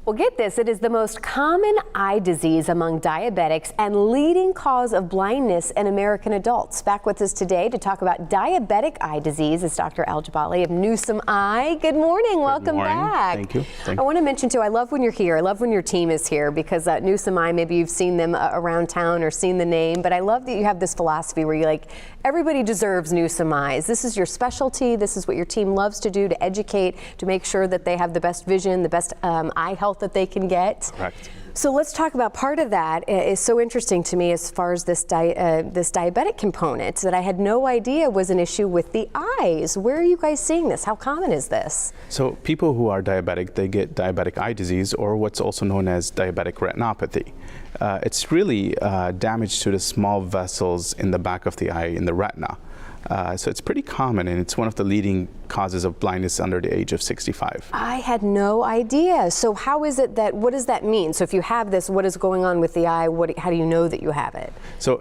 Well, get this, it is the most common eye disease among diabetics and leading cause of blindness in American adults. Back with us today to talk about diabetic eye disease is Dr. El-Jabali of Newsom Eye. Good morning, welcome back. Thank you. I want to mention too, I love when you're here. I love when your team is here because Newsom Eye, maybe you've seen them around town or seen the name, but I love that you have this philosophy where you're like, everybody deserves Newsom Eyes. This is your specialty. This is what your team loves to do, to educate, to make sure that they have the best vision, the best eye health that they can get. Correct. So let's talk about part of that is so interesting to me as far as this diabetic component that I had no idea was an issue with the eyes. Where are you guys seeing this? How common is this? So people who are diabetic, they get diabetic eye disease, or what's also known as diabetic retinopathy. It's really damage to the small vessels in the back of the eye in the retina. So it's pretty common, and it's one of the leading causes of blindness under the age of 65. I had no idea. So how is it that, what does that mean? So if you have this, what is going on with the eye? How do you know that you have it? So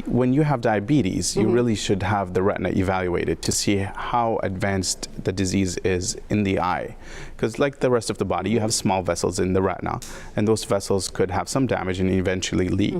when you have diabetes, you really should have the retina evaluated to see how advanced the disease is in the eye. Because like the rest of the body, you have small vessels in the retina, and those vessels could have some damage and eventually leak.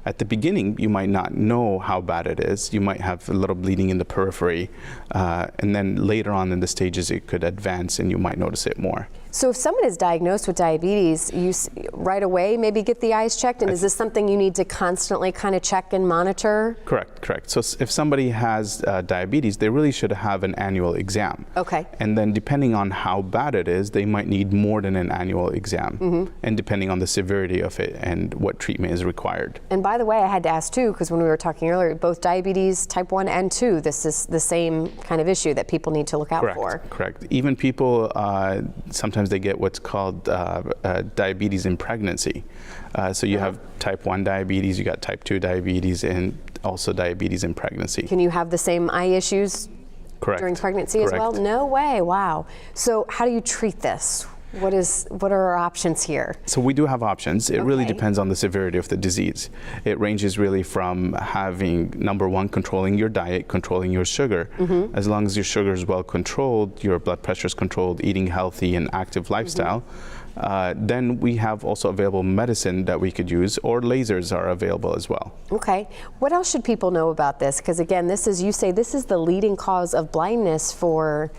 At the beginning, you might not know how bad it is. You might have a little bleeding in the periphery, and then later on in the stages, it could advance and you might notice it more. So if someone is diagnosed with diabetes, you right away maybe get the eyes checked, and is this something you need to constantly kind of check and monitor? Correct. So if somebody has diabetes, they really should have an annual exam. Okay. And then depending on how bad it is, they might need more than an annual exam, and depending on the severity of it and what treatment is required. And by the way, I had to ask too, because when we were talking earlier, both diabetes type 1 and 2, this is the same kind of issue that people need to look out for. Correct. Even people, sometimes they get what's called diabetes in pregnancy. So you have type 1 diabetes, you got type 2 diabetes, and also diabetes in pregnancy. Can you have the same eye issues during pregnancy as well? No way, wow. So how do you treat this? What are our options here? So we do have options. It really depends on the severity of the disease. It ranges really from having, number one, controlling your diet, controlling your sugar. As long as your sugar is well controlled, your blood pressure is controlled, eating healthy and active lifestyle, then we have also available medicine that we could use, or lasers are available as well. Okay. What else should people know about this? Because again, you say this is the leading cause of blindness for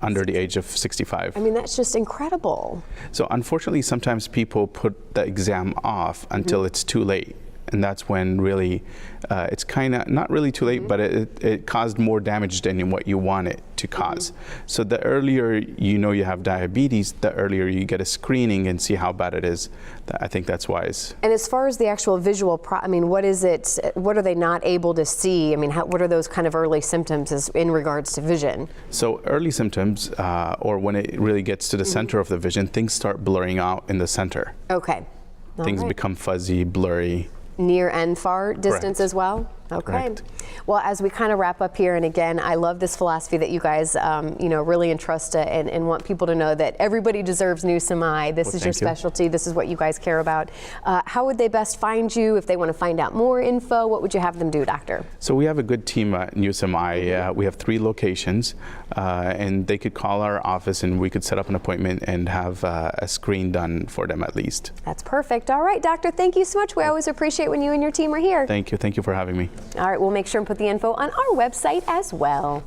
under the age of 65. I mean, that's just incredidible. So unfortunately, sometimes people put the exam off until it's too late. And that's when really, it's kind of not really too late, but it caused more damage than what you want it to cause. So the earlier you know you have diabetes, the earlier you get a screening and see how bad it is. I think that's wise. And as far as the actual visual, I mean, what is it? What are they not able to see? I mean, what are those kind of early symptoms in regards to vision? So early symptoms, or when it really gets to the center of the vision, things start blurring out in the center. Okay. Things become fuzzy, blurry. Near and far distance as well? Okay. Correct. Well, as we kind of wrap up here, and again, I love this philosophy that you guys, really entrust and want people to know that everybody deserves Newsom Eye. This is your specialty. This is what you guys care about. How would they best find you if they want to find out more info? What would you have them do, doctor? So we have a good team at Newsom Eye. We have 3 locations, and they could call our office and we could set up an appointment and have a screen done for them at least. That's perfect. All right, doctor, thank you so much. We always appreciate when you and your team are here. Thank you for having me. All right, we'll make sure and put the info on our website as well.